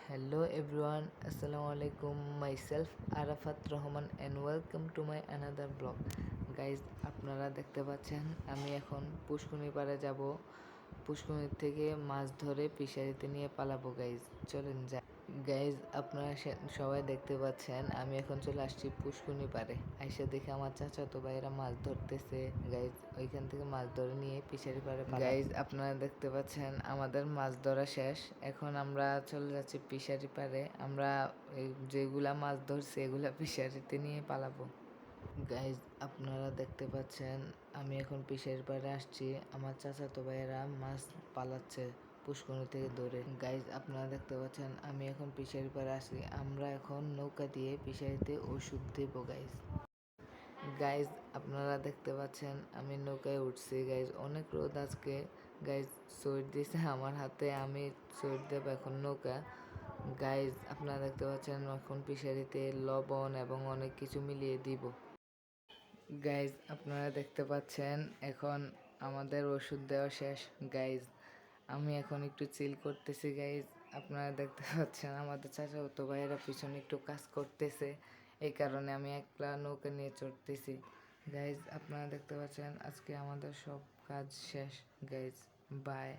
Hello everyone, Assalamu alaikum. Myself Arafat Rahman and welcome to my another blog. Guys, আপনারা দেখতে পাচ্ছেন আমি এখন পুষ্কুনি পাড়ে যাব। পুষ্কুনির থেকে মাছ ধরে ফিশারিতে নিয়ে পালাবো গাইজ। চলেন যাই। গাইজ, আপনারা সবাই দেখতে পাচ্ছেন আমি এখন চলে আসছি পুষ্কুনি পাড়ে। আইসা দেখে আমার চাচাতো ভাইয়েরা মাছ ধরতেছে। গাইজ, ওইখান থেকে মাছ ধরে নিয়ে ফিশারি পাড়ে গাইজ, আপনারা দেখতে পাচ্ছেন আমাদের মাছ ধরা শেষ। এখন আমরা চলে যাচ্ছি ফিশারি পাড়ে। আমরা যেগুলা মাছ ধরছি এগুলা ফিশারিতে নিয়ে পালাবো। গাইজ, আপনারা দেখতে পাচ্ছেন আমি এখন ফিশারি পাড়ে আসছি। আমার চাচাতো ভাইয়েরা মাছ পালাচ্ছে পুষ্করণী থেকে ধরে। গাইজ, আপনারা দেখতে পাচ্ছেন আমি এখন ফিশারি পাড়ে আসছি। আমরা এখন নৌকা দিয়ে ফিশারিতে ওষুধ দেব। গাইজ, আপনারা দেখতে পাচ্ছেন আমি নৌকায় উঠছি। গাইজ, অনেক রোদ আজকে। গাইজ, সুইট দিছে আমার হাতে, আমি সুইট দেব এখন নৌকা। গাইজ, আপনারা দেখতে পাচ্ছেন এখন ফিশারিতে লবণ এবং অনেক কিছু মিলিয়ে দিব। গাইজ, আপনারা দেখতে পাচ্ছেন এখন আমাদের ওষুধ দেওয়া শেষ। গাইজ, আমি এখন একটু চিল করতেছি। গাইজ, আপনারা দেখতে পাচ্ছেন আমাদের চাচাতো ভাইয়েরা পিছনে একটু কাজ করতেছে, এই কারণে আমি একলা নৌকা নিয়ে চড়তেছি। গাইজ, আপনারা দেখতে পাচ্ছেন আজকে আমাদের সব কাজ শেষ। Guys, by.